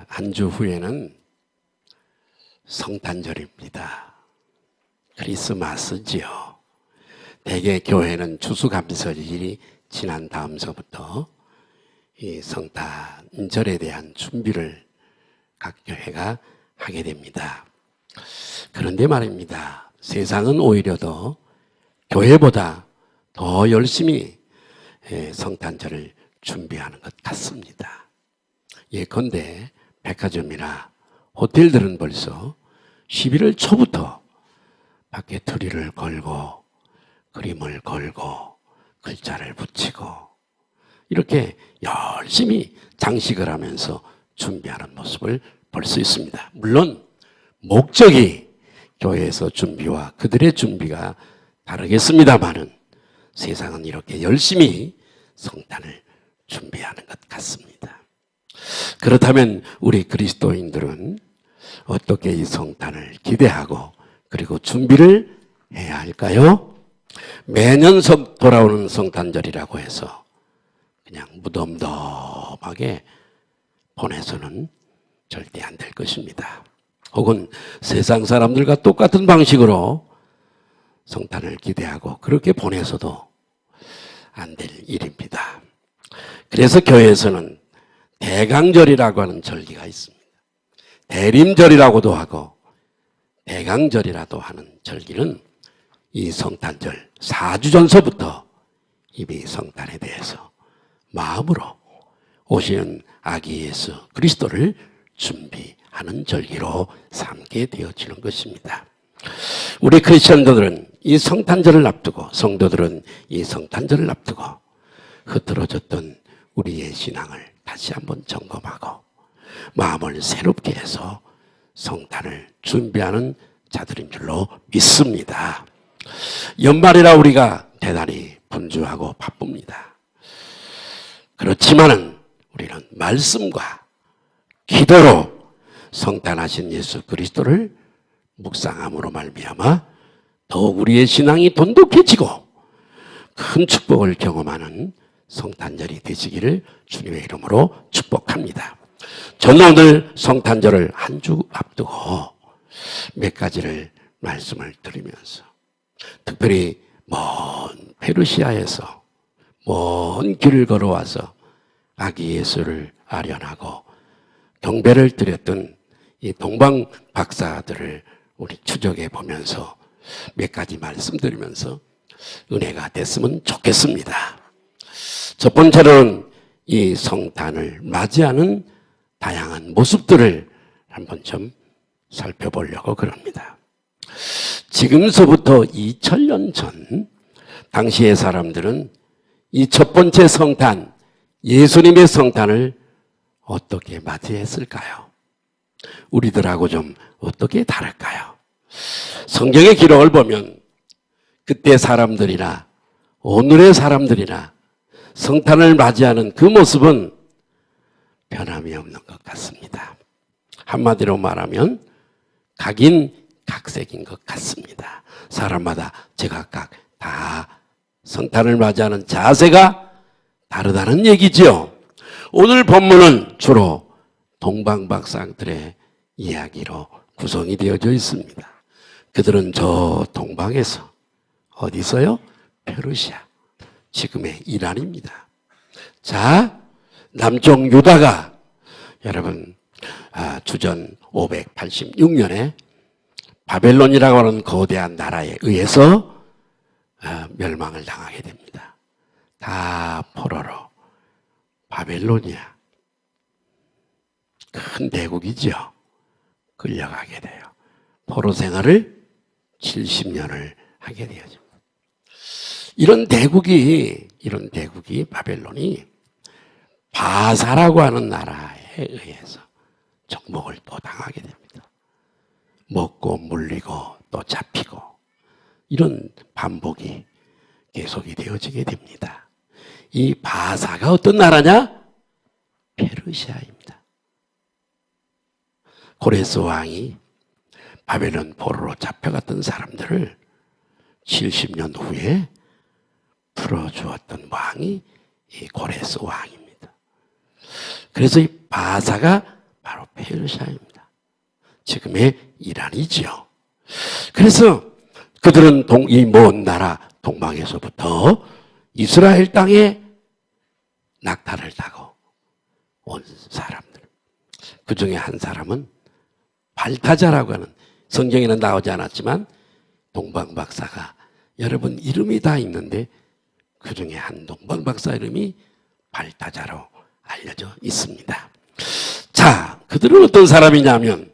한 주 후에는 성탄절입니다. 크리스마스지요. 대개 교회는 추수감사절이 지난 다음서부터 이 성탄절에 대한 준비를 각 교회가 하게 됩니다. 그런데 말입니다. 세상은 오히려 더 교회보다 더 열심히 성탄절을 준비하는 것 같습니다. 예컨대 백화점이나 호텔들은 벌써 11월 초부터 밖에 트리를 걸고 그림을 걸고 글자를 붙이고 이렇게 열심히 장식을 하면서 준비하는 모습을 볼 수 있습니다. 물론 목적이 교회에서 준비와 그들의 준비가 다르겠습니다만은 세상은 이렇게 열심히 성탄을 준비하는 것 같습니다. 그렇다면 우리 그리스도인들은 어떻게 이 성탄을 기대하고 그리고 준비를 해야 할까요? 매년 돌아오는 성탄절이라고 해서 그냥 무덤덤하게 보내서는 절대 안 될 것입니다. 혹은 세상 사람들과 똑같은 방식으로 성탄을 기대하고 그렇게 보내서도 안 될 일입니다. 그래서 교회에서는 대강절이라고 하는 절기가 있습니다. 대림절이라고도 하고 대강절이라도 하는 절기는 이 성탄절 4주 전서부터 이미 성탄에 대해서 마음으로 오시는 아기 예수 그리스도를 준비하는 절기로 삼게 되어지는 것입니다. 우리 크리스천들은 이 성탄절을 앞두고 성도들은 이 성탄절을 앞두고 흐트러졌던 우리의 신앙을 다시 한번 점검하고 마음을 새롭게 해서 성탄을 준비하는 자들인 줄로 믿습니다. 연말이라 우리가 대단히 분주하고 바쁩니다. 그렇지만은 우리는 말씀과 기도로 성탄하신 예수 그리스도를 묵상함으로 말미암아 더욱 우리의 신앙이 돈독해지고 큰 축복을 경험하는 성탄절이 되시기를 주님의 이름으로 축복합니다. 저는 오늘 성탄절을 한 주 앞두고 몇 가지를 말씀을 드리면서 특별히 먼 페르시아에서 먼 길을 걸어와서 아기 예수를 아련하고 경배를 드렸던 이 동방 박사들을 우리 추적해 보면서 몇 가지 말씀드리면서 은혜가 됐으면 좋겠습니다. 첫 번째로는 이 성탄을 맞이하는 다양한 모습들을 한번 좀 살펴보려고 그럽니다. 지금서부터 2000년 전 당시의 사람들은 이 첫 번째 성탄, 예수님의 성탄을 어떻게 맞이했을까요? 우리들하고 좀 어떻게 다를까요? 성경의 기록을 보면 그때 사람들이나 오늘의 사람들이나 성탄을 맞이하는 그 모습은 변함이 없는 것 같습니다. 한마디로 말하면 각인각색인 것 같습니다. 사람마다 제각각 다 성탄을 맞이하는 자세가 다르다는 얘기죠. 오늘 본문은 주로 동방박사들의 이야기로 구성이 되어져 있습니다. 그들은 저 동방에서 어디서요? 페르시아, 지금의 이란입니다. 자, 남쪽 유다가 여러분 주전 586년에 바벨론이라고 하는 거대한 나라에 의해서 멸망을 당하게 됩니다. 다 포로로 바벨로니아 큰 대국이죠. 끌려가게 돼요. 포로 생활을 70년을 하게 되어집니다. 이런 대국이 바벨론이 바사라고 하는 나라에 의해서 정복을 또 당하게 됩니다. 먹고 물리고 또 잡히고 이런 반복이 계속이 되어지게 됩니다. 이 바사가 어떤 나라냐? 페르시아입니다. 고레스 왕이 바벨론 포로로 잡혀갔던 사람들을 70년 후에 풀어주었던 왕이 이 고레스 왕입니다. 그래서 이 바사가 바로 페르시아입니다. 지금의 이란이지요. 그래서 그들은 이 먼 나라 동방에서부터 이스라엘 땅에 낙타를 타고 온 사람들. 그 중에 한 사람은 발타자라고 하는, 성경에는 나오지 않았지만 동방박사가 여러분 이름이 다 있는데 그 중에 한 동방박사 이름이 발타자로 알려져 있습니다. 자, 그들은 어떤 사람이냐면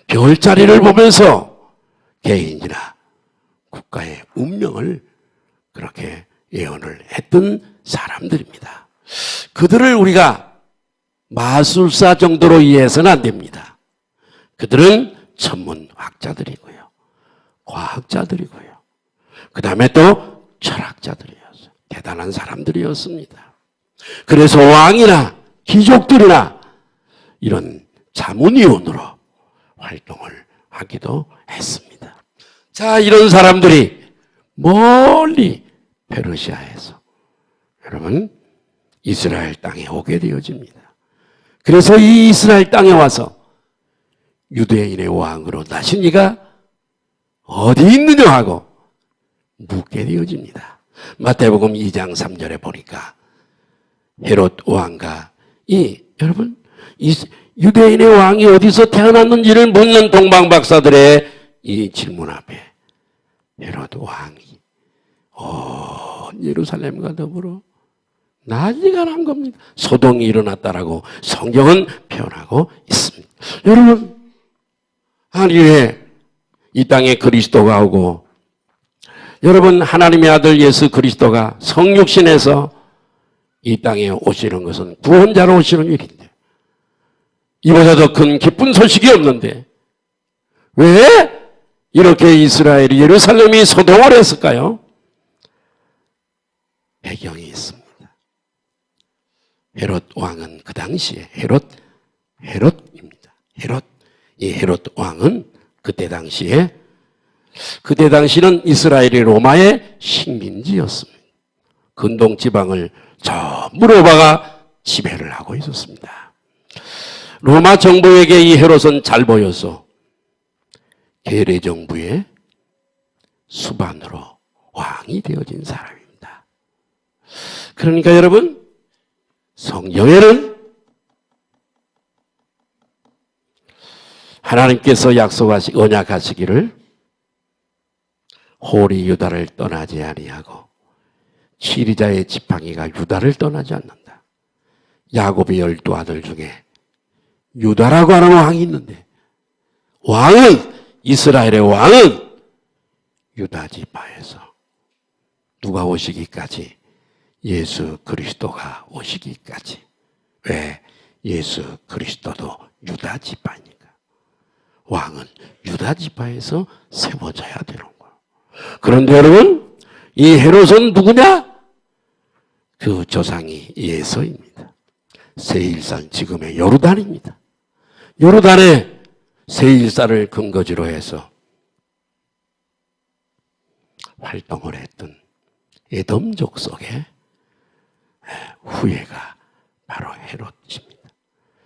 별자리를 보면서 개인이나 국가의 운명을 그렇게 예언을 했던 사람들입니다. 그들을 우리가 마술사 정도로 이해해서는 안 됩니다. 그들은 천문학자들이고요, 과학자들이고요, 그 다음에 또 철학자들이었어요. 대단한 사람들이었습니다. 그래서 왕이나 귀족들이나 이런 자문위원으로 활동을 하기도 했습니다. 자, 이런 사람들이 멀리 페르시아에서 여러분 이스라엘 땅에 오게 되어집니다. 그래서 이 이스라엘 땅에 와서 유대인의 왕으로 나신 이가 어디 있느냐 하고 묻게 되어집니다. 마태복음 2장 3절에 보니까 헤롯 왕과 여러분 이 유대인의 왕이 어디서 태어났는지를 묻는 동방박사들의 이 질문 앞에 헤롯 왕이 예루살렘과 더불어 난리가 난 겁니다. 소동이 일어났다라고 성경은 표현하고 있습니다. 여러분, 아니 왜 이 땅에 그리스도가 오고 여러분 하나님의 아들 예수 그리스도가 성육신에서 이 땅에 오시는 것은 구원자로 오시는 일인데 이보다 더 큰 기쁜 소식이 없는데 왜 이렇게 이스라엘이 예루살렘이 소동을 했을까요? 배경이 있습니다. 헤롯 왕은 그 당시에 헤롯입니다. 이 헤롯 왕은 그때 당시는 이스라엘이 로마의 식민지였습니다. 근동 지방을 전부 로마가 지배를 하고 있었습니다. 로마 정부에게 이 헤롯은 잘 보여서 게레 정부의 수반으로 왕이 되어진 사람입니다. 그러니까 여러분, 성경에는 하나님께서 언약하시기를 홀이 유다를 떠나지 아니하고 치리자의 지팡이가 유다를 떠나지 않는다. 야곱의 12아들 중에 유다라고 하는 왕이 있는데 이스라엘의 왕은 유다 지파에서 누가 오시기까지? 예수 그리스도가 오시기까지. 왜? 예수 그리스도도 유다 지파니까. 왕은 유다 지파에서 세워져야 되는 거예요. 그런데 여러분, 이 헤롯은 누구냐? 그 조상이 예서입니다. 세일산, 지금의 요르단입니다. 요르단의 세일산을 근거지로 해서 활동을 했던 에돔족 속에 후예가 바로 헤롯입니다.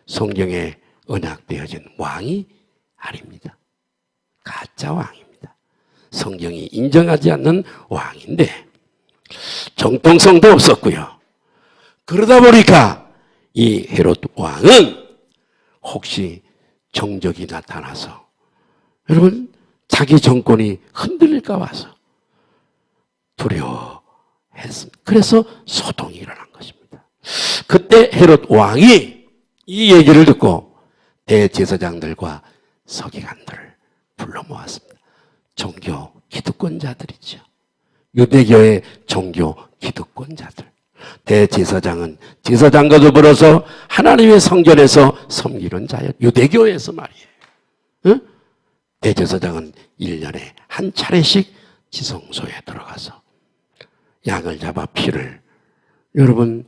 성경에 언약되어진 왕이 아닙니다. 가짜 왕입니다. 성경이 인정하지 않는 왕인데 정통성도 없었고요. 그러다 보니까 이 헤롯 왕은 혹시 정적이 나타나서 여러분 자기 정권이 흔들릴까 봐서 두려워했습니다. 그래서 소동이 일어난 것입니다. 그때 헤롯 왕이 이 얘기를 듣고 대제사장들과 서기관들을 불러 모았습니다. 종교 기득권자들이죠. 유대교의 종교 기득권자들. 대제사장은 제사장과 더불어서 하나님의 성전에서 섬기는 자예요. 유대교에서 말이에요. 응? 대제사장은 1년에 한 차례씩 지성소에 들어가서 양을 잡아 피를 여러분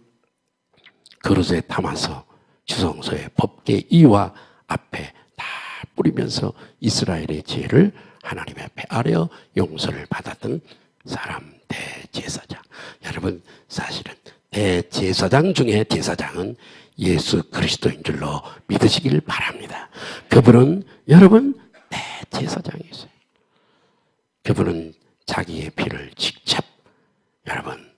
그릇에 담아서 지성소의 법궤 이와 앞에 다 뿌리면서 이스라엘의 죄를 하나님의 배 아래 용서를 받았던 사람 대제사장. 여러분 사실은 대제사장 중에 제사장은 예수 그리스도인 줄로 믿으시길 바랍니다. 그분은 여러분 대제사장이세요. 그분은 자기의 피를 직접 여러분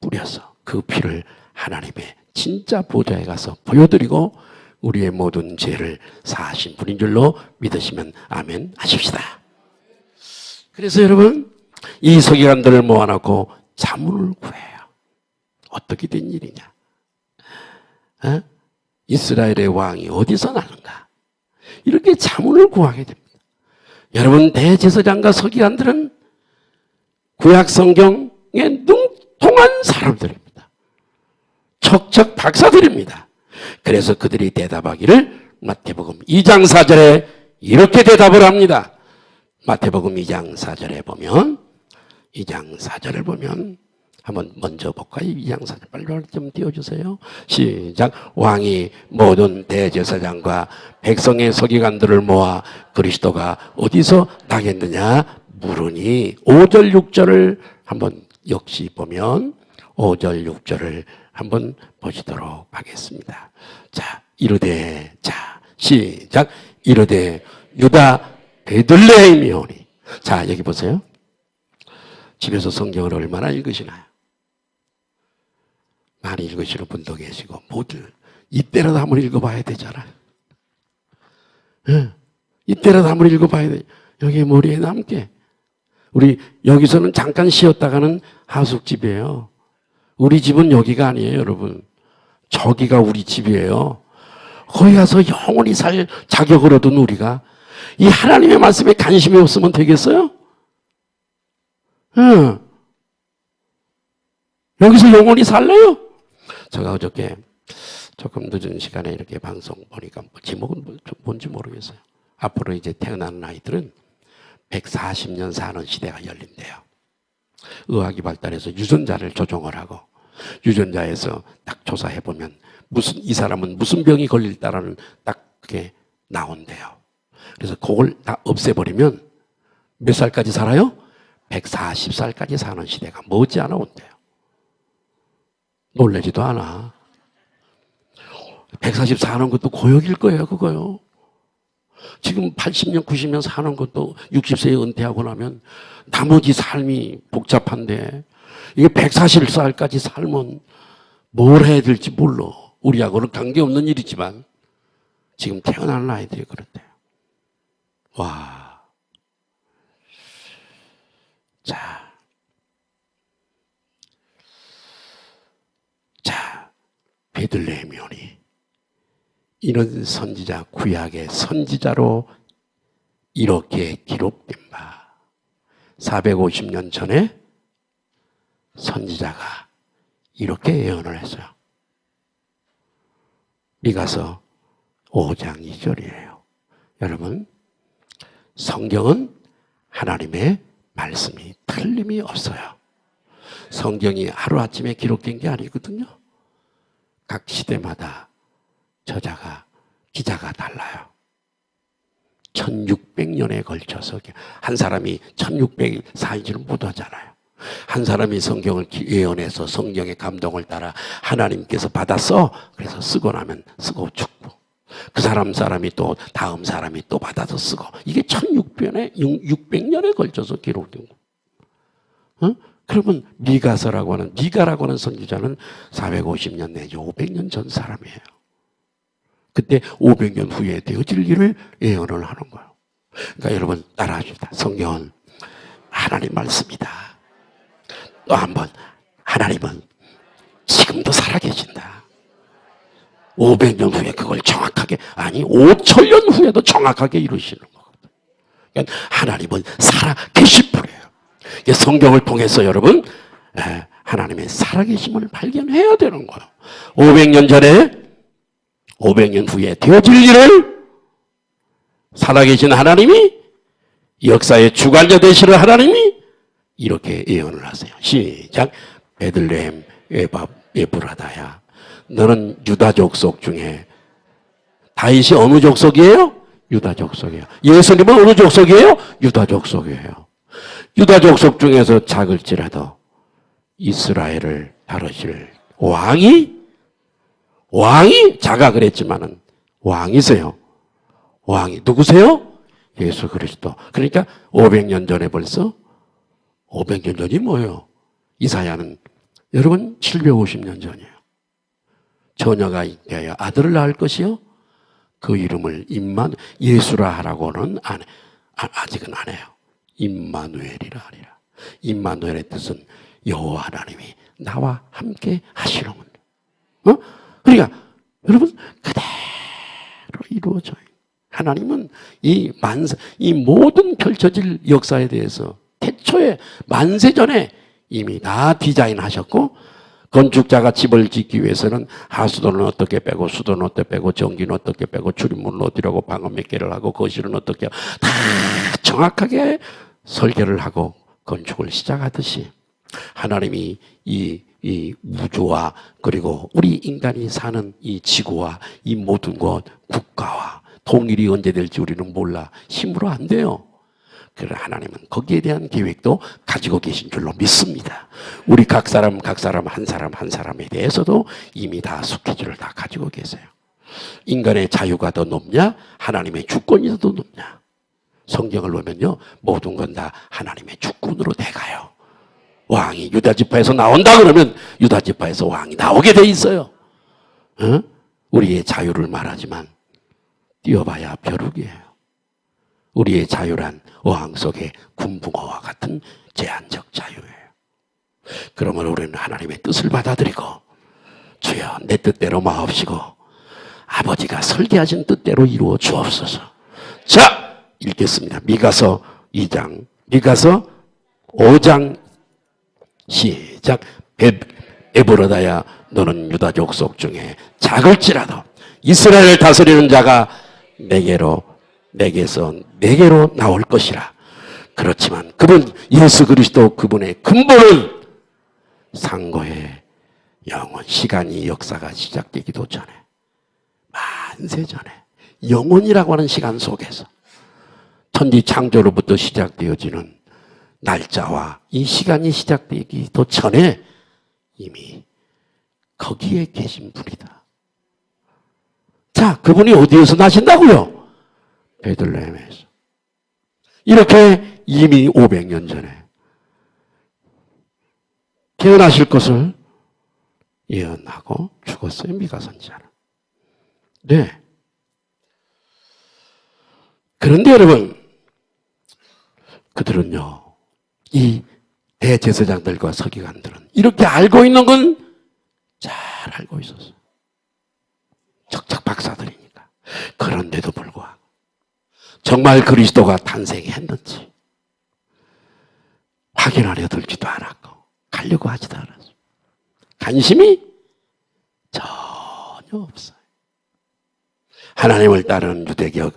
뿌려서 그 피를 하나님의 진짜 보좌에 가서 보여드리고 우리의 모든 죄를 사하신 분인 줄로 믿으시면 아멘 하십시다. 그래서 여러분 이 서기관들을 모아놓고 자문을 구해요. 어떻게 된 일이냐? 이스라엘의 왕이 어디서 나는가? 이렇게 자문을 구하게 됩니다. 여러분 대제사장과 서기관들은 구약 성경에 능통한 사람들입니다. 척척 박사들입니다. 그래서 그들이 대답하기를 마태복음 2장 4절에 이렇게 대답을 합니다. 마태복음 2장 4절에 보면 2장 4절을 보면 한번 먼저 볼까요? 2장 4절 빨리 좀 띄워주세요. 시작. 왕이 모든 대제사장과 백성의 서기관들을 모아 그리스도가 어디서 나겠느냐 물으니 5절 6절을 한번 역시 보면 5절 6절을 한번 보시도록 하겠습니다. 자, 이르되 자 시작. 이르되 유다 베들레헴이 오니. 자, 여기 보세요. 집에서 성경을 얼마나 읽으시나요? 많이 읽으시는 분도 계시고 모두 이때라도 한번 읽어봐야 되잖아요. 이때라도 한번 읽어봐야 돼. 여기 머리에 남게. 우리 여기서는 잠깐 쉬었다가는 하숙집이에요. 우리 집은 여기가 아니에요, 여러분. 저기가 우리 집이에요. 거기 가서 영원히 살 자격을 얻은 우리가 이 하나님의 말씀에 관심이 없으면 되겠어요? 여기서 영원히 살래요? 제가 어저께 조금 늦은 시간에 이렇게 방송 보니까 제목은 뭔지 모르겠어요. 앞으로 이제 태어나는 아이들은 140년 사는 시대가 열린대요. 의학이 발달해서 유전자를 조종을 하고 유전자에서 딱 조사해보면 이 사람은 무슨 병이 걸릴다라는 딱 그게 나온대요. 그래서 그걸 다 없애버리면 몇 살까지 살아요? 140살까지 사는 시대가 머지않아 온대요. 놀라지도 않아. 140 사는 것도 고역일 거예요, 그거요. 지금 80년, 90년 사는 것도 60세에 은퇴하고 나면 나머지 삶이 복잡한데 이게 140살까지 살면 뭘 해야 될지 몰라. 우리하고는 관계없는 일이지만 지금 태어나는 아이들이 그렇대요. 와. 자, 베들레헴이 오니. 이런 선지자, 구약의 선지자로 이렇게 기록된 바 450년 전에 선지자가 이렇게 예언을 했어요. 미가서 5장 2절이에요. 여러분, 성경은 하나님의 말씀이 틀림이 없어요. 성경이 하루아침에 기록된 게 아니거든요. 각 시대마다 저자가, 기자가 달라요. 1600년에 걸쳐서 한 사람이 1600일 사인지는 못하잖아요. 한 사람이 성경을 예언해서 성경의 감동을 따라 하나님께서 받았어. 그래서 쓰고 나면 쓰고 죽고 그 사람이 또 다음 사람이 또 받아서 쓰고 이게 1600년에 걸쳐서 기록된 거. 그러면 미가라고 하는 선지자는 450년 내지 500년 전 사람이에요. 그때 500년 후에 되어질 일을 예언을 하는 거예요. 그러니까 여러분 따라하십시다. 성경은 하나님 말씀이다. 또 한번 하나님은 지금도 살아계신다. 500년 후에 그걸 정확하게 5천년 후에도 정확하게 이루시는 거거든요. 그러니까 하나님은 살아계실 분이에요. 성경을 통해서 여러분 하나님의 살아계심을 발견해야 되는 거예요. 500년 전에 500년 후에 되어질 일을 살아계신 하나님이 역사의 주관자 되시는 하나님이 이렇게 예언을 하세요. 시작. 베들레헴 에브라다야 너는 유다 족속 중에 다윗이 어느 족속이에요? 유다 족속이에요. 예수님은 어느 족속이에요? 유다 족속이에요. 유다 족속 중에서 작을지라도 이스라엘을 다루실 왕이 자가 그랬지만은 왕이세요. 왕이 누구세요? 예수 그리스도. 그러니까 500년 전에 벌써 500년 전이 뭐예요? 이사야는 여러분 750년 전이에요. 처녀가 잉태하여 아들을 낳을 것이요 그 이름을 예수라 하라고는 아직은 안 해요. 임마누엘이라 하리라. 임마누엘의 뜻은 여호와 하나님이 나와 함께 하시는군. 그러니까 여러분 그대로 이루어져요. 하나님은 이 모든 펼쳐질 역사에 대해서 태초에 만세 전에 이미 다 디자인하셨고, 건축자가 집을 짓기 위해서는 하수도는 어떻게 빼고 수도는 어떻게 빼고 전기는 어떻게 빼고 출입문은 어디라고 방음 몇 개를 하고 거실은 어떻게 다 정확하게 설계를 하고 건축을 시작하듯이 하나님이 이 우주와 그리고 우리 인간이 사는 이 지구와 이 모든 것 국가와 통일이 언제 될지 우리는 몰라. 힘으로 안 돼요. 그러나 하나님은 거기에 대한 계획도 가지고 계신 줄로 믿습니다. 우리 각 사람 한 사람에 대해서도 이미 다 스케줄을 다 가지고 계세요. 인간의 자유가 더 높냐? 하나님의 주권이 더 높냐? 성경을 보면요, 모든 건 다 하나님의 주권으로 돼가요. 왕이 유다 지파에서 나온다 그러면 유다 지파에서 왕이 나오게 돼 있어요. 우리의 자유를 말하지만 뛰어봐야 벼룩이에요. 우리의 자유란 어항 속의 군붕어와 같은 제한적 자유예요. 그러면 우리는 하나님의 뜻을 받아들이고, 주여 내 뜻대로 마옵시고 아버지가 설계하신 뜻대로 이루어 주옵소서. 자, 읽겠습니다. 미가서 2장, 미가서 5장 시작. 에브로다야, 너는 유다 족속 중에 작을지라도 이스라엘을 다스리는 자가 내게서 내게로 나올 것이라. 그렇지만 그분 예수 그리스도, 그분의 근본은 상고의 영원, 시간이 역사가 시작되기도 전에, 만세 전에, 영원이라고 하는 시간 속에서 천지 창조로부터 시작되어지는 날짜와 이 시간이 시작되기도 전에 이미 거기에 계신 분이다. 자, 그분이 어디에서 나신다고요? 베들레헴에서. 이렇게 이미 500년 전에 태어나실 것을 예언하고 죽었어요, 미가 선지자는. 네. 그런데 여러분, 그들은요, 이 대제사장들과 서기관들은 이렇게 알고 있는 건 잘 알고 있었어요. 척척 박사들이니까. 그런데도 불구하고 정말 그리스도가 탄생했는지 확인하려 들지도 않았고 가려고 하지도 않았어요. 관심이 전혀 없어요. 하나님을 따르는 유대교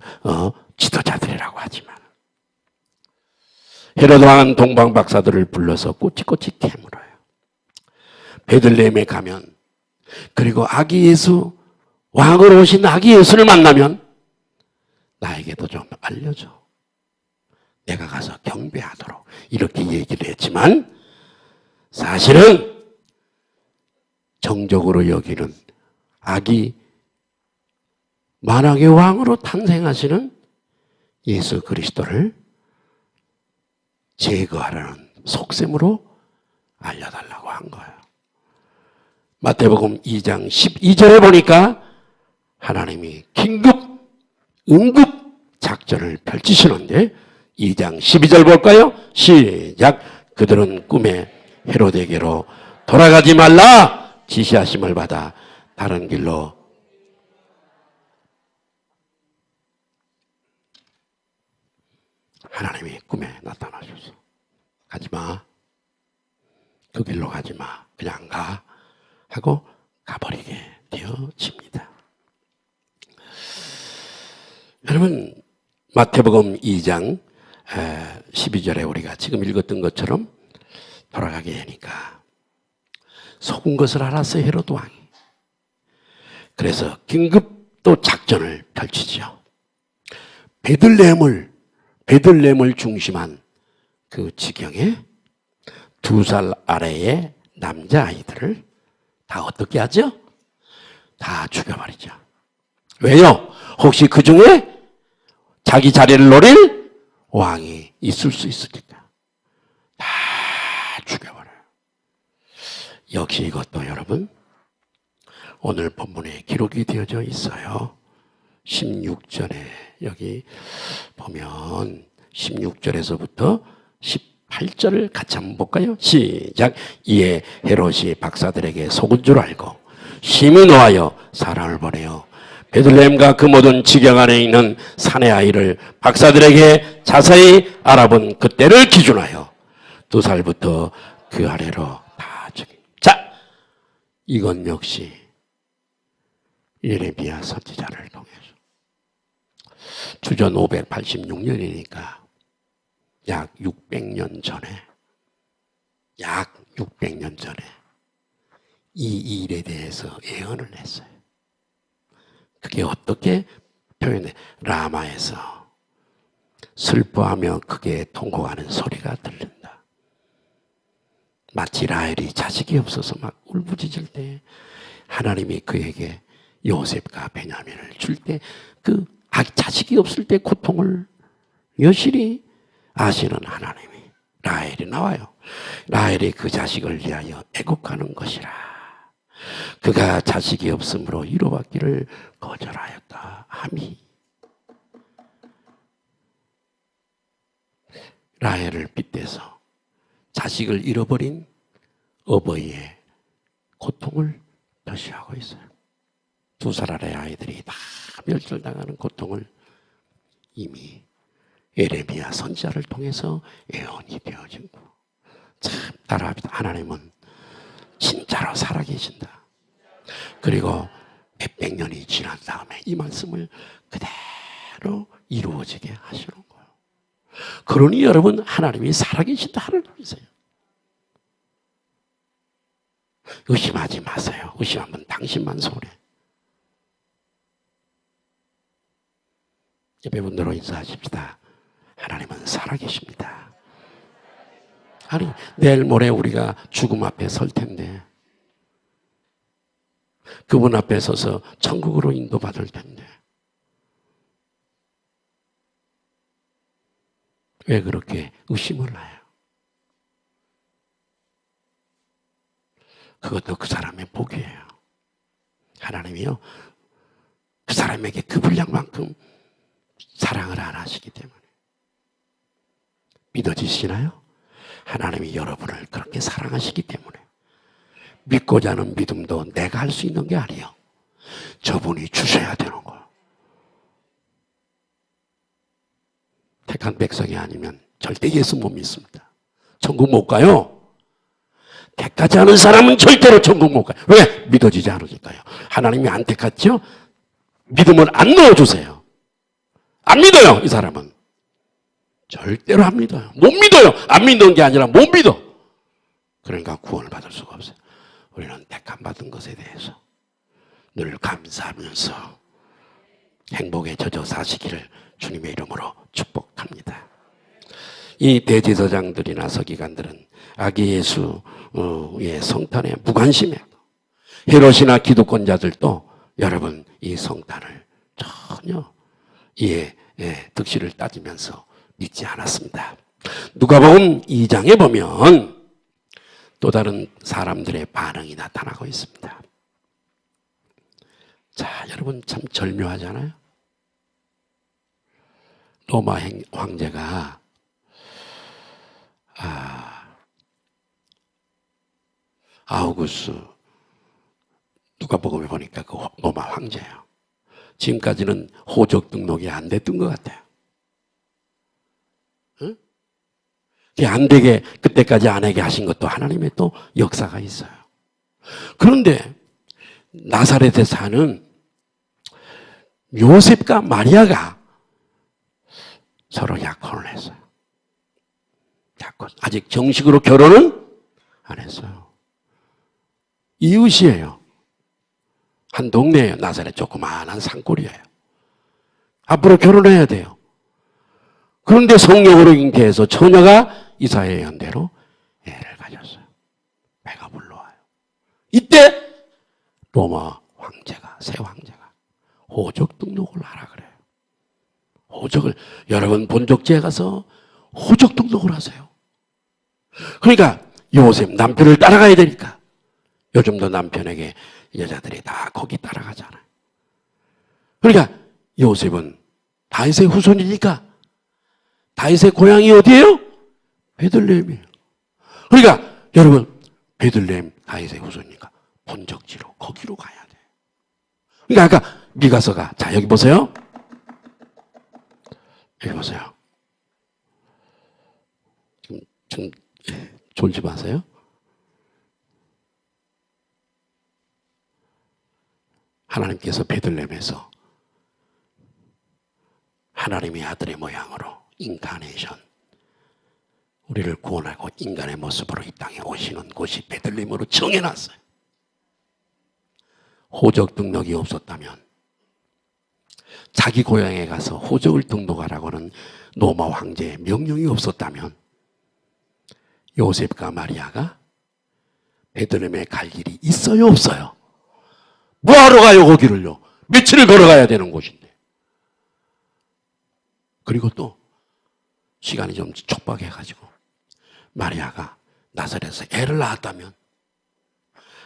지도자들이라고 하지만 헤로드 왕은 동방 박사들을 불러서 꼬치꼬치 캐물어요. 베들레헴에 가면, 그리고 아기 예수, 왕으로 오신 아기 예수를 만나면 나에게도 좀 알려줘. 내가 가서 경배하도록. 이렇게 얘기를 했지만 사실은 정적으로 여기는 아기 만왕의 왕으로 탄생하시는 예수 그리스도를 제거하라는 속셈으로 알려달라고 한 거예요. 마태복음 2장 12절에 보니까 하나님이 응급 작전을 펼치시는데 2장 12절 볼까요? 시작. 그들은 꿈에 헤로데게로 돌아가지 말라 지시하심을 받아 다른 길로 하나님이 꿈에 나타나셔서 가지마, 그 길로 가지마, 그냥 가 하고 가버리게 되어집니다. 여러분, 마태복음 2장 12절에 우리가 지금 읽었던 것처럼 돌아가게 되니까 속은 것을 알았어요, 헤로드 왕이. 그래서 긴급 또 작전을 펼치죠. 베들레헴을 중심한 그 지경에 2살 아래의 남자아이들을 다 어떻게 하죠? 다 죽여버리죠. 왜요? 혹시 그 중에 자기 자리를 노릴 왕이 있을 수 있으니까 다 죽여버려요. 역시 이것도 여러분 오늘 본문에 기록이 되어져 있어요. 16절에 여기 보면 16절에서부터 18절을 같이 한번 볼까요? 시작. 이에 헤롯이 박사들에게 속은 줄 알고 심히 노하여 사람을 보내어 베들레헴과 그 모든 지경 안에 있는 사내 아이를 박사들에게 자세히 알아본 그때를 기준하여 2살부터 그 아래로 다 죽인. 자, 이건 역시 예레미야 선지자를 통해서 주전 586년이니까 약 600년 전에 이 일에 대해서 예언을 했어요. 그게 어떻게 표현해? 라마에서 슬퍼하며 크게 통곡하는 소리가 들린다. 마치 라헬이 자식이 없어서 막 울부짖을 때 하나님이 그에게 요셉과 베냐민을 줄 때 그 자식이 없을 때 고통을 여실히 아시는 하나님이 라헬이 나와요. 라헬이 그 자식을 위하여 애곡하는 것이라. 그가 자식이 없으므로 위로받기를 거절하였다 하미. 라헬을 빗대서 자식을 잃어버린 어버이의 고통을 표시하고 있어요. 2살 아래 아이들이 다 멸절당하는 고통을 이미 예레미야 선지자를 통해서 예언이 되어진 거. 참 따라합니다. 하나님은 진짜로 살아계신다. 그리고 몇백 년이 지난 다음에 이 말씀을 그대로 이루어지게 하시는 거예요. 그러니 여러분 하나님이 살아계신다를 믿으세요. 의심하지 마세요. 의심하면 당신만 손해. 예배분들로 인사하십시다. 하나님은 살아계십니다. 아니 내일 모레 우리가 죽음 앞에 설 텐데 그분 앞에 서서 천국으로 인도받을 텐데 왜 그렇게 의심을 해요? 그것도 그 사람의 복이에요. 하나님이요 그 사람에게 그 분량만큼 사랑을 안 하시기 때문에. 믿어지시나요? 하나님이 여러분을 그렇게 사랑하시기 때문에 믿고자 하는 믿음도 내가 할 수 있는 게 아니에요. 저분이 주셔야 되는 거예요. 택한 백성이 아니면 절대 예수 못 믿습니다. 천국 못 가요. 택하지 않은 사람은 절대로 천국 못 가요. 왜? 믿어지지 않으니까요. 하나님이 안 택했죠? 믿음을 안 넣어주세요. 안 믿어요, 이 사람은. 절대로 안 믿어요. 못 믿어요. 안 믿는 게 아니라 못 믿어. 그러니까 구원을 받을 수가 없어요. 우리는 택함 받은 것에 대해서 늘 감사하면서 행복에 젖어 사시기를 주님의 이름으로 축복합니다. 이 대제사장들이나 서기관들은 아기 예수의 성탄에 무관심해요. 헤롯이나 기득권자들도 여러분 이 성탄을 전혀 득실을 따지면서 믿지 않았습니다. 누가복음 2장에 보면 또 다른 사람들의 반응이 나타나고 있습니다. 자, 여러분 참 절묘하잖아요. 로마 황제가 아우구스 누가복음에 보니까 그 로마 황제예요. 지금까지는 호적 등록이 안 됐던 것 같아요. 응? 안 되게 그때까지 안 하게 하신 것도 하나님의 또 역사가 있어요. 그런데 나사렛에 사는 요셉과 마리아가 서로 약혼을 했어요. 약혼. 아직 정식으로 결혼은 안 했어요. 이웃이에요. 한 동네예요. 나사렛 조그마한 산골이에요. 앞으로 결혼해야 돼요. 그런데 성령으로 잉태해서 처녀가 이사야의 연대로 애를 가졌어요. 배가 불러와요. 이때 로마 황제가, 새 황제가 호적 등록을 하라 그래요. 호적을, 여러분 본적지에 가서 호적 등록을 하세요. 그러니까 요셉 남편을 따라가야 되니까, 요즘도 남편에게 여자들이 다 거기 따라가잖아요. 그러니까 요셉은 다윗의 후손이니까, 다윗의 고향이 어디예요? 베들레헴이에요. 그러니까 여러분, 베들레헴 다윗의 후손이니까 본적지로 거기로 가야 돼요. 그러니까 아까 미가서가, 자 여기 보세요. 여기 보세요. 좀 졸지 마세요. 하나님께서 베들레헴에서 하나님의 아들의 모양으로 인카네이션, 우리를 구원하고 인간의 모습으로 이 땅에 오시는 곳이 베들레헴으로 정해놨어요. 호적 등록이 없었다면, 자기 고향에 가서 호적을 등록하라고 하는 로마 황제의 명령이 없었다면 요셉과 마리아가 베들레헴에 갈 길이 있어요, 없어요? 뭐하러 가요, 거기를요? 며칠을 걸어가야 되는 곳인데. 그리고 또 시간이 좀 촉박해가지고 마리아가 나사렛에서 애를 낳았다면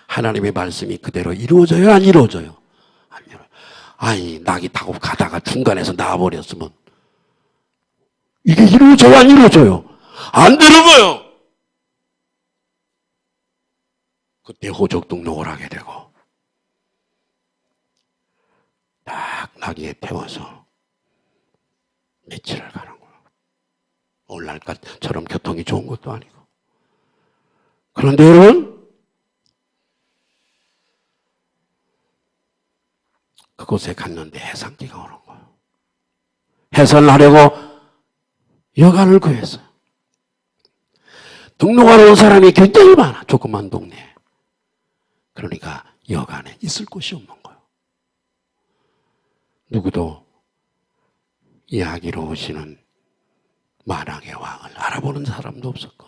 하나님의 말씀이 그대로 이루어져요, 안 이루어져요? 안 이루어져요. 아니, 낙이 타고 가다가 중간에서 나와버렸으면 이게 이루어져요, 안 이루어져요? 안 되는 거예요. 그때 호적 등록을 하게 되고 딱 나귀에 태워서 며칠을 가는 거예요. 오늘날처럼 교통이 좋은 것도 아니고. 그런데 여러분, 그곳에 갔는데 해산기가 오는 거예요. 해산을 하려고 여관을 구했어요. 등록하러 온 사람이 굉장히 많아, 조그만 동네에. 그러니까 여관에 있을 곳이 없는 거예요. 누구도 이야기로 오시는 만왕의 왕을 알아보는 사람도 없었고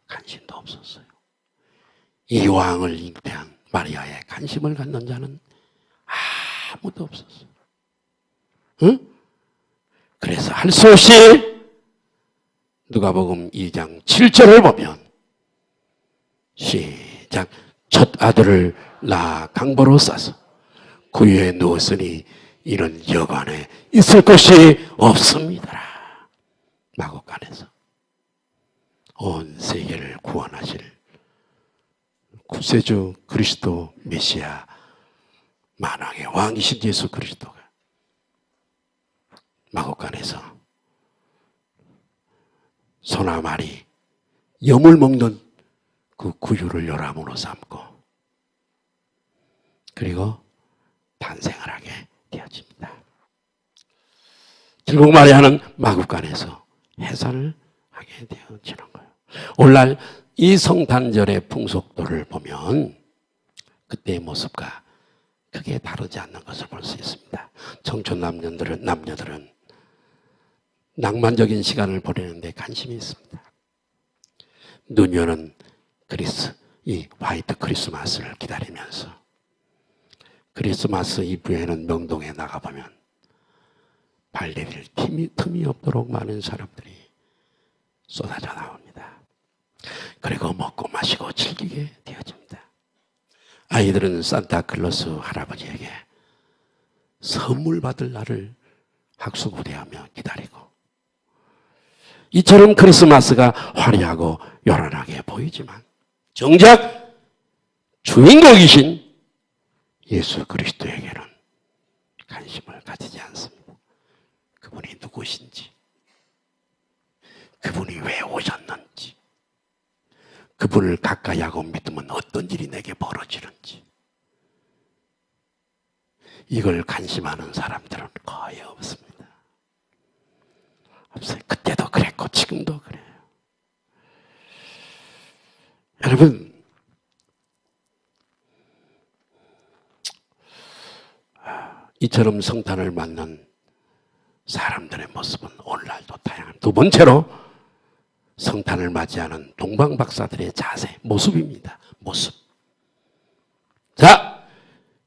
관심도 없었어요. 이 왕을 잉태한 마리아에 관심을 갖는 자는 아무도 없었어요. 응? 그래서 할 수 없이 누가복음 2장 7절을 보면 시작, 첫 아들을 낳아 강보로 싸서 구유에 누웠으니 이런 여관에 있을 곳이 없습니다. 마곡간에서 온 세계를 구원하실 구세주 그리스도 메시아, 만왕의 왕이신 예수 그리스도가 마곡간에서 소나 말이 염을 먹는 그 구유를 요람으로 삼고 그리고 탄생을 하게 되어집니다. 결국 마리아는 마국간에서 해산을 하게 되어지는 거예요. 오늘날 이 성탄절의 풍속도를 보면 그때의 모습과 크게 다르지 않는 것을 볼 수 있습니다. 청춘 남녀들은 낭만적인 시간을 보내는데 관심이 있습니다. 눈이 오는 이 화이트 크리스마스를 기다리면서 크리스마스 이브에는 명동에 나가보면 발 내릴 틈이 없도록 많은 사람들이 쏟아져 나옵니다. 그리고 먹고 마시고 즐기게 되어집니다. 아이들은 산타클로스 할아버지에게 선물 받을 날을 학수고대하며 기다리고, 이처럼 크리스마스가 화려하고 요란하게 보이지만 정작 주인공이신 예수 그리스도에게는 관심을 가지지 않습니다. 그분이 누구신지, 그분이 왜 오셨는지, 그분을 가까이 하고 믿으면 어떤 일이 내게 벌어지는지, 이걸 관심하는 사람들은 거의 없습니다. 없어요. 그때도 그랬고 지금도 그래요. 여러분, 이처럼 성탄을 맞는 사람들의 모습은 오늘날도 다양합니다. 두 번째로 성탄을 맞이하는 동방박사들의 자세, 모습입니다. 모습. 자,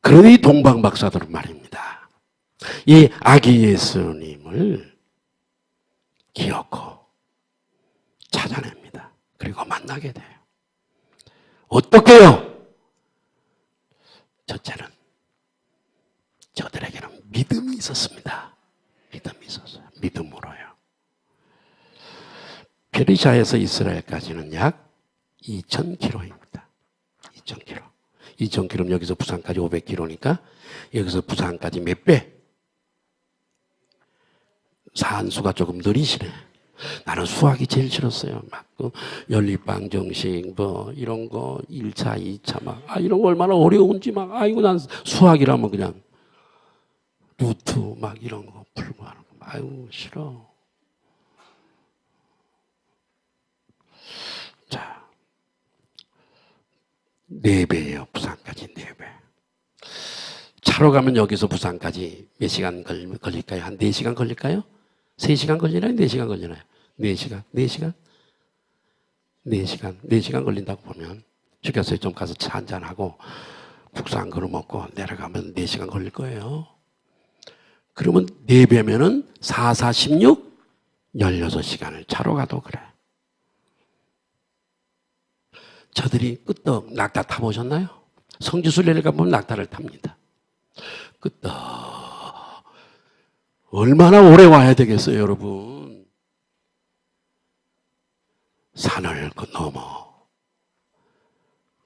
그러니 동방박사들은 말입니다. 이 아기 예수님을 기어코 찾아냅니다. 그리고 만나게 돼요. 어떻게요? 첫째는 저들에게는 믿음이 있었습니다. 믿음이 있었어요. 믿음으로요. 페르시아에서 이스라엘까지는 약 2,000km입니다. 2,000km. 2,000km 여기서 부산까지 500km니까 여기서 부산까지 몇 배? 산수가 조금 느리시네. 나는 수학이 제일 싫었어요. 막 연립방 정식 뭐 이런 거 1차, 2차 막 이런 거 얼마나 어려운지 막 이거 난 수학이라면 그냥 루트 막 이런 거 풀고 하는 거 아유 싫어. 자, 4배예요. 부산까지 4배. 차로 가면 여기서 부산까지 몇 시간 걸릴까요? 한 4시간 걸릴까요? 3시간 걸리나요? 4시간 걸리나요? 4시간? 4시간? 4시간? 4시간 걸린다고 보면 휴게소에 좀 가서 차 한잔하고 국수 한 그릇 먹고 내려가면 4시간 걸릴 거예요. 그러면 4배면은 4, 4, 16? 16시간을 차로 가도 그래. 저들이 끄떡 낙타 타보셨나요? 성지순례를 가보면 낙타를 탑니다. 끄떡 얼마나 오래 와야 되겠어요, 여러분? 산을 넘어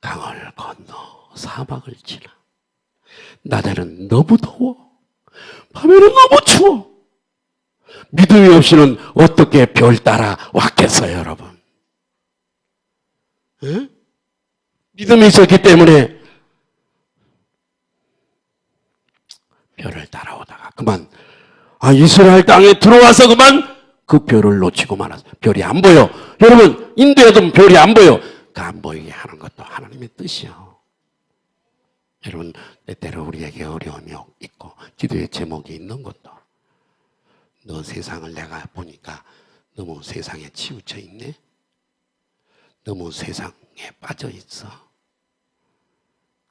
강을 건너 사막을 지나 낮에는 너무 더워 밤에는 너무 추워 믿음이 없이는 어떻게 별 따라 왔겠어요, 여러분? 에? 믿음이 있었기 때문에 별을 따라오다가 그만 이스라엘 땅에 들어와서 그만 그 별을 놓치고 말았어요. 별이 안 보여. 여러분 인도에도 별이 안 보여. 그 안 보이게 하는 것도 하나님의 뜻이요. 여러분 때때로 우리에게 어려움이 있고 기도의 제목이 있는 것도 너 세상을 내가 보니까 너무 세상에 치우쳐 있네. 너무 세상에 빠져 있어.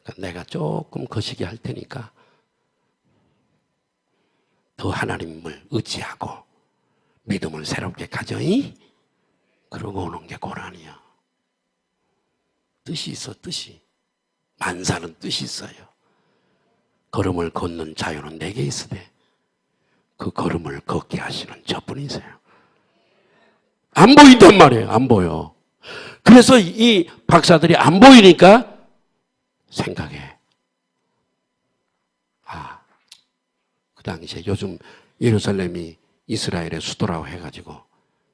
그러니까 내가 조금 거시기 할 테니까 더 하나님을 의지하고 믿음을 새롭게 가져이 그러고 오는 게 고난이야. 뜻이 있어, 뜻이. 만사는 뜻이 있어요. 걸음을 걷는 자유는 내게 있으되 그 걸음을 걷게 하시는 저분이세요. 안 보인단 말이에요. 안 보여. 그래서 이 박사들이 안 보이니까 생각해. 그 당시에 요즘 예루살렘이 이스라엘의 수도라고 해가지고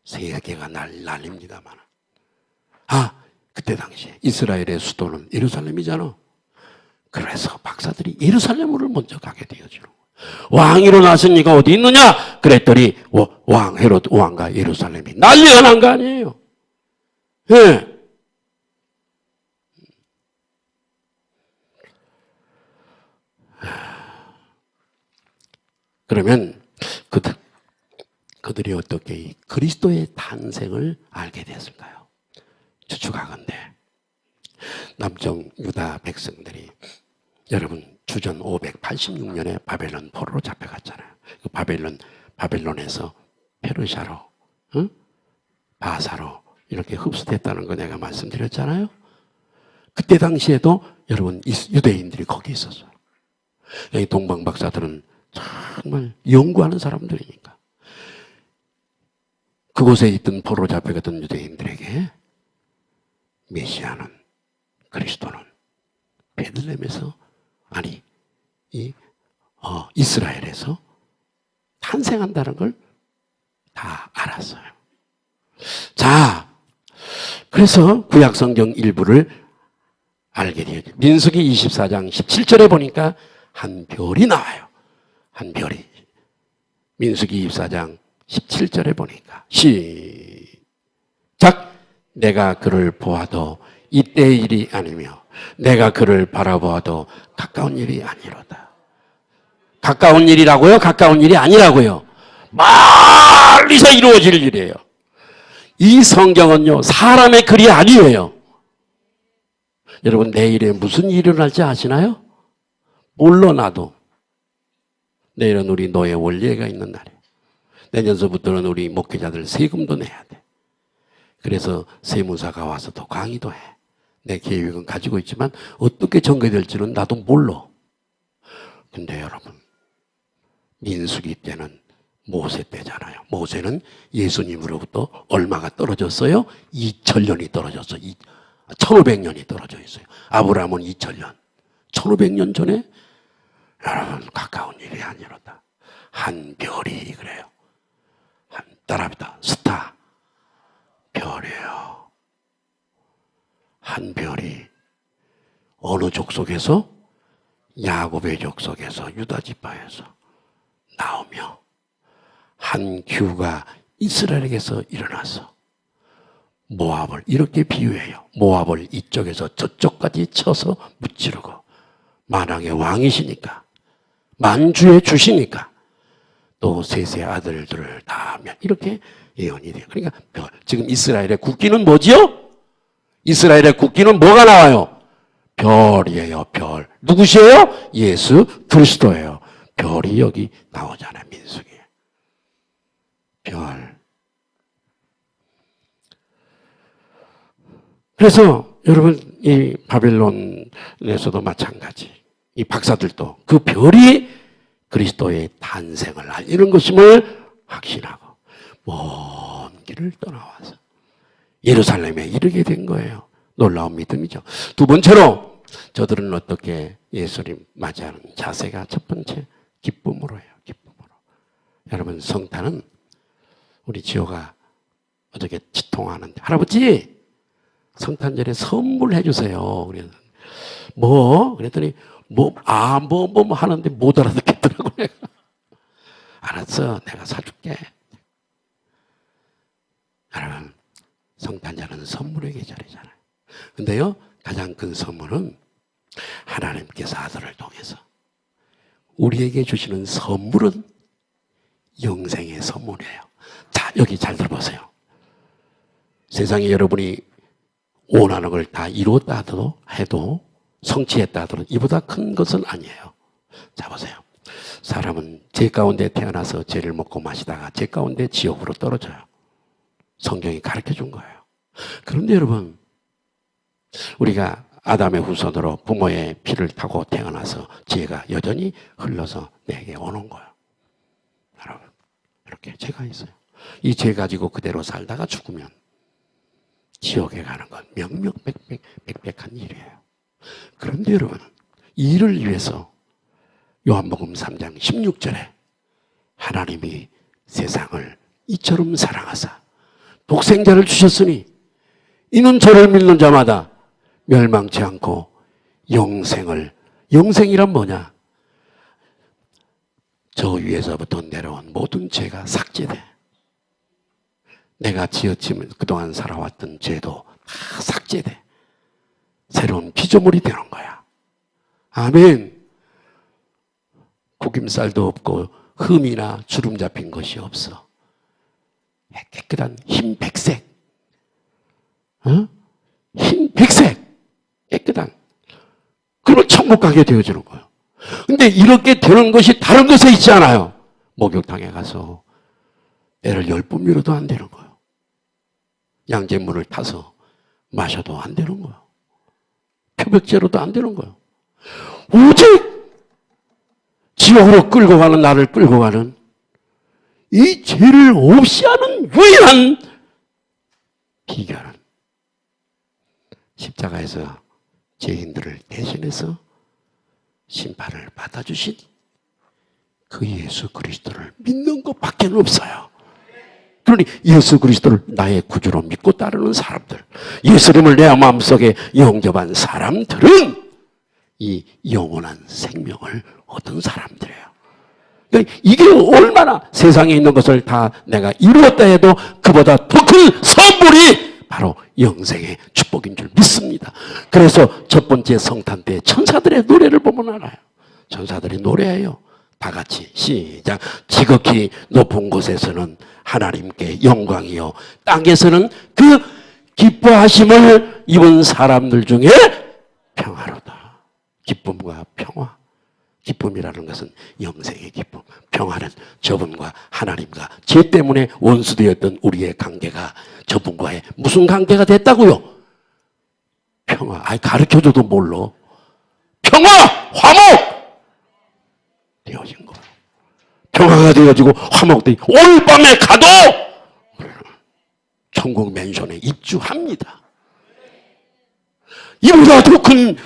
세계가 난립니다만 그때 당시에 이스라엘의 수도는 예루살렘이잖아. 그래서 박사들이 예루살렘으로 먼저 가게 되어지는 거예요. 왕이 일어났으니까 어디 있느냐? 그랬더니 왕 헤롯 왕과 예루살렘이 난리가 난 거 아니에요. 예. 그러면 그들이 어떻게 그리스도의 탄생을 알게 됐을까요? 추측하건대 남쪽 유다 백성들이 여러분 주전 586년에 바벨론 포로로 잡혀갔잖아요. 그 바벨론에서 페르시아로 바사로 이렇게 흡수됐다는 거 내가 말씀드렸잖아요. 그때 당시에도 여러분 유대인들이 거기 있었어요. 이 동방 박사들은 정말 연구하는 사람들이니까 그곳에 있던 포로로 잡혀갔던 유대인들에게 메시아는 그리스도는 베들레헴에서 이스라엘에서 탄생한다는 걸 다 알았어요. 자, 그래서 구약성경 일부를 알게 돼요. 민수기 24장 17절에 보니까 한 별이 나와요. 한 별이. 민수기 24장 17절에 보니까 시작. 내가 그를 보아도 이때의 일이 아니며 내가 그를 바라보아도 가까운 일이 아니로다. 가까운 일이라고요? 가까운 일이 아니라고요? 멀리서 이루어질 일이에요. 이 성경은요, 사람의 글이 아니에요. 여러분, 내일에 무슨 일이 일어날지 아시나요? 몰라, 나도. 내일은 우리 노예 원리회가 있는 날이에요. 내년서부터는 우리 목회자들 세금도 내야 돼. 그래서 세무사가 와서 또 강의도 해. 내 계획은 가지고 있지만 어떻게 전개될지는 나도 몰라. 근데 여러분, 민수기 때는 모세 때잖아요. 모세는 예수님으로부터 얼마가 떨어졌어요? 2000년이 떨어졌어요. 1500년이 떨어져 있어요. 아브라함은 2000년. 1500년 전에 여러분, 가까운 일이 아니었다. 한 별이 그래요. 따라합니다. 스타. 별이에요. 한 별이 어느 족속에서? 야곱의 족속에서, 유다 지파에서 나오며 한 규가 이스라엘에게서 일어나서 모압을 이렇게 비유해요. 모압을 이쪽에서 저쪽까지 쳐서 무찌르고, 만왕의 왕이시니까, 만주의 주시니까 또 셋의 아들들을 다 하면 이렇게 예언이 돼요. 그러니까 지금 이스라엘의 국기는 뭐지요? 이스라엘의 국기는 뭐가 나와요? 별이에요. 별. 누구시에요? 예수 그리스도예요. 별이 여기 나오잖아요. 민수기에. 별. 그래서 여러분, 이 바벨론에서도 마찬가지. 이 박사들도 그 별이 그리스도의 탄생을 알리는 것임을 확신하고 먼 길을 떠나와서 예루살렘에 이르게 된 거예요. 놀라운 믿음이죠. 두 번째로 저들은 어떻게 예수님 맞이하는 자세가 첫 번째 기쁨으로 해요. 기쁨으로. 여러분, 성탄은 우리 지호가 어저께 치통하는데, 할아버지 성탄절에 선물해 주세요. 그래서 뭐? 그랬더니 뭐 하는데 못 알아듣겠더라고. 내가. 알았어, 내가 사줄게. 여러분, 성탄절은 선물의 계절이잖아요. 근데요, 가장 큰 선물은 하나님께서 아들을 통해서 우리에게 주시는 선물은 영생의 선물이에요. 자, 여기 잘 들어보세요. 세상에 여러분이 원하는 걸 다 이루었다 해도, 성취했다 하더라도 이보다 큰 것은 아니에요. 자, 보세요. 사람은 죄 가운데 태어나서 죄를 먹고 마시다가 죄 가운데 지옥으로 떨어져요. 성경이 가르쳐 준 거예요. 그런데 여러분, 우리가 아담의 후손으로 부모의 피를 타고 태어나서 죄가 여전히 흘러서 내게 오는 거예요. 여러분, 이렇게 죄가 있어요. 이 죄 가지고 그대로 살다가 죽으면 지옥에 가는 건 명명백백한 일이에요. 그런데 여러분, 이 일을 위해서 요한복음 3장 16절에 하나님이 세상을 이처럼 사랑하사 독생자를 주셨으니 이는 저를 믿는 자마다 멸망치 않고 영생이란 뭐냐? 저 위에서부터 내려온 모든 죄가 삭제돼. 내가 지어치면 그동안 살아왔던 죄도 다 삭제돼. 새로운 피조물이 되는 거야. 아멘. 구김살도 없고 흠이나 주름 잡힌 것이 없어. 깨끗한 흰 백색. 흰 백색. 깨끗한. 그러면 천국 가게 되어지는 거예요. 근데 이렇게 되는 것이 다른 것에 있지 않아요. 목욕탕에 가서 애를 10번 밀어도 안 되는 거예요. 양잿물을 타서 마셔도 안 되는 거예요. 표백제로도 안 되는 거예요. 오직 지옥으로 끌고 가는, 나를 끌고 가는 이 죄를 없이 하는 유일한 비결은 십자가에서 죄인들을 대신해서 심판을 받아주신 그 예수 그리스도를 믿는 것밖에 없어요. 그러니 예수 그리스도를 나의 구주로 믿고 따르는 사람들, 예수님을 내 마음속에 영접한 사람들은 이 영원한 생명을 얻은 사람들이에요. 그러니까 이게 얼마나 세상에 있는 것을 다 내가 이루었다 해도 그보다 더 큰 선물이 바로 영생의 축복인 줄 믿습니다. 그래서 첫 번째 성탄 때 천사들의 노래를 보면 알아요. 천사들이 노래해요. 다 같이 시작. 지극히 높은 곳에서는 하나님께 영광이요, 땅에서는 그 기뻐하심을 입은 사람들 중에 평화로다. 기쁨과 평화. 기쁨이라는 것은 영생의 기쁨. 평화는 저분과 하나님과 죄 때문에 원수되었던 우리의 관계가 저분과의 무슨 관계가 됐다고요? 평화. 가르쳐줘도 몰라. 평화! 화목! 되어진 거예요. 평화가 되어지고 화목되어 오늘 밤에 가도 천국 맨션에 입주합니다. 이보다 더 큰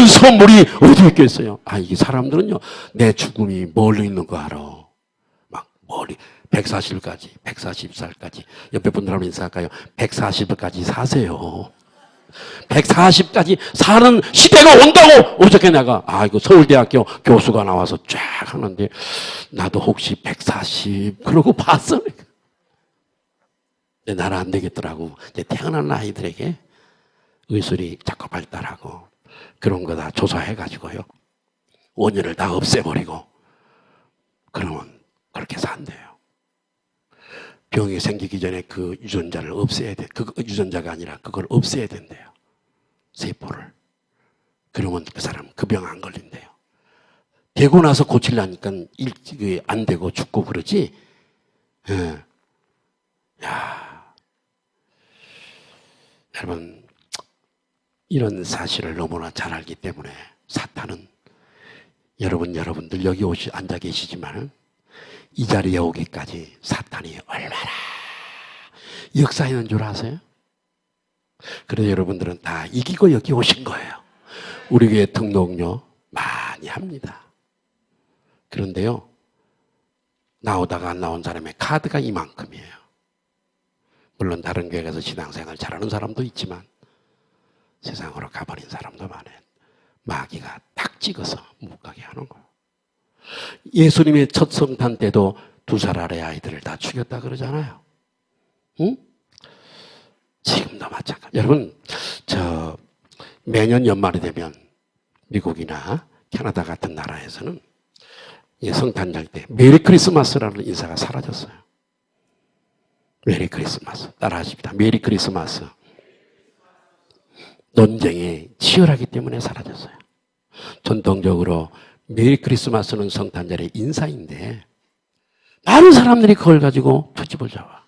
선물이 어디 있겠어요? 이 사람들은요, 내 죽음이 멀리 있는 거 알아. 막 멀리 140까지, 140살까지. 옆에 분들하고 인사할까요? 140까지 사세요. 140까지 사는 시대가 온다고. 어저께 내가 이거 서울대학교 교수가 나와서 쫙 하는데 나도 혹시 140 그러고 봤어. 근데 나는 안 되겠더라고. 이제 태어난 아이들에게 의술이 자꾸 발달하고 그런 거 다 조사해가지고요, 원인을 다 없애버리고 그러면 그렇게 산대요. 병이 생기기 전에 그 유전자를 없애야 돼. 그 유전자가 아니라 그걸 없애야 된대요. 세포를. 그러면 그 사람 그 병 안 걸린대요. 되고 나서 고치려니까 일찍 안 되고 죽고 그러지. 여러분, 이런 사실을 너무나 잘 알기 때문에 사탄은 여러분들 여기 앉아 계시지만 이 자리에 오기까지 사탄이 얼마나 역사했는 줄 아세요? 그래서 여러분들은 다 이기고 여기 오신 거예요. 우리 교회 등록료 많이 합니다. 그런데요, 나오다가 안 나온 사람의 카드가 이만큼이에요. 물론 다른 교회 가서 신앙생활 잘하는 사람도 있지만 세상으로 가버린 사람도 많아요. 마귀가 딱 찍어서 못 가게 하는 거예요. 예수님의 첫 성탄 때도 2살 아래 아이들을 다 죽였다 그러잖아요. 응? 지금도 마찬가지. 여러분, 매년 연말이 되면 미국이나 캐나다 같은 나라에서는 성탄절 때 메리 크리스마스라는 인사가 사라졌어요. 메리 크리스마스. 따라하십니다. 메리 크리스마스. 논쟁이 치열하기 때문에 사라졌어요. 전통적으로 메리 크리스마스는 성탄절의 인사인데 많은 사람들이 그걸 가지고 투집을 잡아.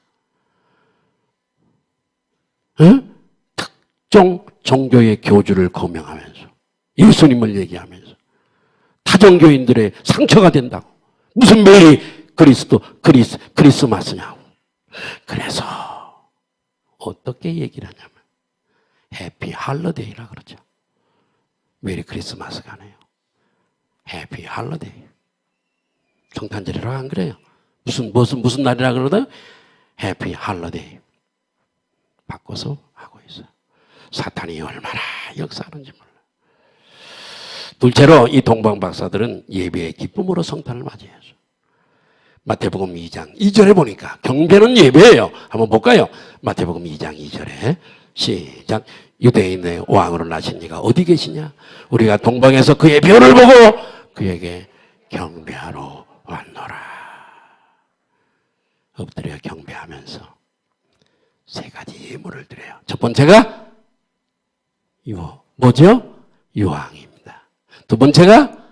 특정 종교의 교주를 거명하면서 예수님을 얘기하면서 타종교인들의 상처가 된다고. 무슨 메리 크리스마스냐고. 그래서 어떻게 얘기를 하냐면 해피 할러데이라 그러죠. 메리 크리스마스가 아니에요. 해피 할러데이. 성탄절이라고 안 그래요. 무슨 날이라 그러다? 해피 할러데이. 바꿔서 하고 있어요. 사탄이 얼마나 역사하는지 몰라요. 둘째로 이 동방 박사들은 예배의 기쁨으로 성탄을 맞이해야죠. 마태복음 2장 2절에 보니까 경배는 예배예요. 한번 볼까요? 마태복음 2장 2절에 시작. 유대인의 왕으로 나신 이가 어디 계시냐? 우리가 동방에서 그의 별을 보고 그에게 경배하러 왔노라. 엎드려 경배하면서 3가지 예물을 드려요. 첫 번째가 뭐죠? 유황입니다. 두 번째가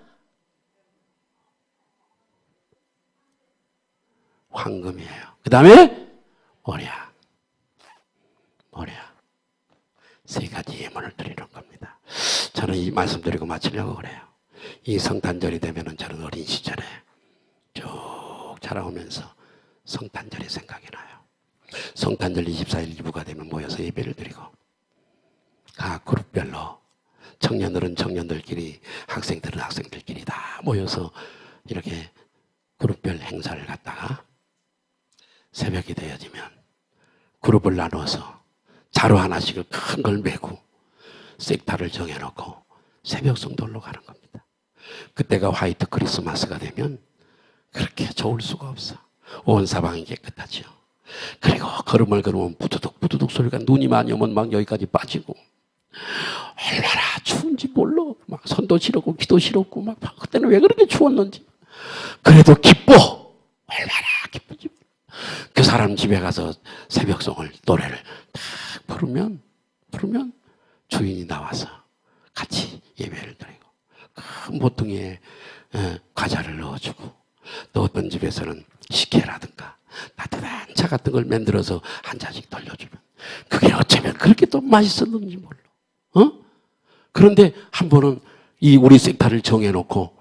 황금이에요. 그 다음에 모략. 3가지 예물을 드리는 겁니다. 저는 이 말씀 드리고 마치려고 그래요. 이 성탄절이 되면은 저는 어린 시절에 쭉 자라오면서 성탄절이 생각이 나요. 성탄절 24일 이브가 되면 모여서 예배를 드리고 각 그룹별로 청년들은 청년들끼리, 학생들은 학생들끼리 다 모여서 이렇게 그룹별 행사를 갖다가 새벽이 되어지면 그룹을 나눠서 자루 하나씩을 큰 걸 메고 섹타를 정해놓고 새벽 성돌로 가는 겁니다. 그때가 화이트 크리스마스가 되면 그렇게 좋을 수가 없어. 온 사방이 깨끗하죠. 그리고 걸음을 걸으면 부두둑 소리가, 눈이 많이 오면 막 여기까지 빠지고 얼마나 추운지 몰라. 막 손도 시렵고 귀도 시렵고 막 그때는 왜 그렇게 추웠는지. 그래도 기뻐. 얼마나 기쁘지. 그 사람 집에 가서 새벽송을 노래를 딱 부르면 주인이 나와서 같이 예배를 드리고 큰 모퉁이에 과자를 넣어주고 또 어떤 집에서는 식혜라든가 따뜻한 차 같은 걸 만들어서 한 잔씩 돌려주면 그게 어쩌면 그렇게 또 맛있었는지 몰라. 그런데 한 번은 이 우리 섹터를 정해놓고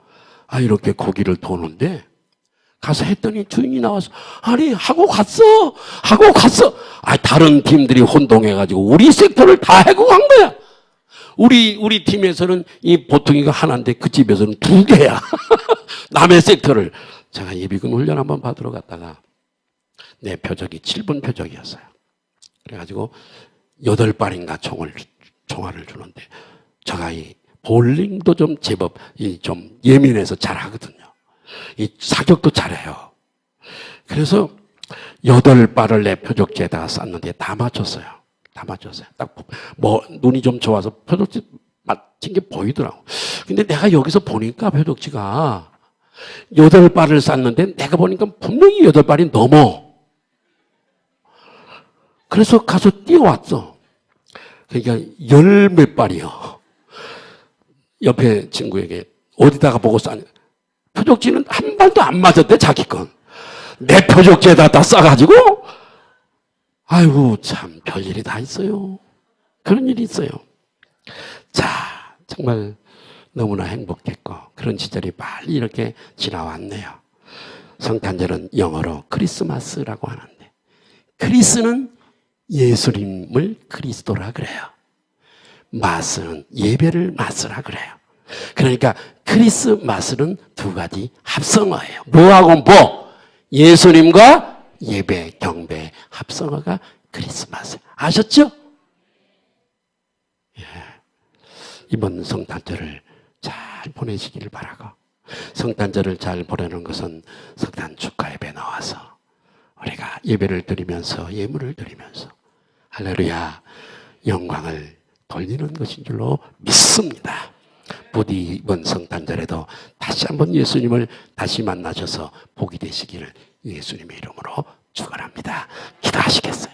이렇게 고기를 도는데 가서 했더니 주인이 나와서 아니 하고 갔어. 다른 팀들이 혼동해가지고 우리 섹터를 다 해고 간 거야. 우리 팀에서는 이 보통이가 하나인데 그 집에서는 2개야. 남의 섹터를. 제가 예비군 훈련 한번 받으러 갔다가 내 표적이 7번 표적이었어요. 그래가지고 8발인가 총알을 주는데 제가 이 볼링도 좀 제법 좀 예민해서 잘하거든요. 이 사격도 잘해요. 그래서 8발을 내 표적지에다가 쐈는데 다 맞췄어요. 딱 눈이 좀 좋아서 표적지 맞힌 게 보이더라고. 근데 내가 여기서 보니까 표적지가 8발을 쐈는데 내가 보니까 분명히 8발이 넘어. 그래서 가서 뛰어왔어. 그러니까 10몇 발이요. 옆에 친구에게 어디다가 보고 쐈냐. 표적지는 한 발도 안 맞았대, 자기 건. 내 표적지에다 다 쏴가지고, 아이고, 참, 별일이 다 있어요. 그런 일이 있어요. 자, 정말 너무나 행복했고, 그런 시절이 빨리 이렇게 지나왔네요. 성탄절은 영어로 크리스마스라고 하는데, 크리스는 예수님을 그리스도라 그래요. 마스는 예배를 마스라 그래요. 그러니까 크리스마스는 2가지 합성어예요. 뭐하고 뭐? 예수님과 예배, 경배, 합성어가 크리스마스. 아셨죠? 예. 이번 성탄절을 잘 보내시길 바라고, 성탄절을 잘 보내는 것은 성탄 축하 예배 나와서 우리가 예배를 드리면서 예물을 드리면서 할렐루야 영광을 돌리는 것인 줄로 믿습니다. 부디 이번 성탄절에도 다시 한번 예수님을 다시 만나셔서 복이 되시기를 예수님의 이름으로 축원합니다. 기도하시겠어요?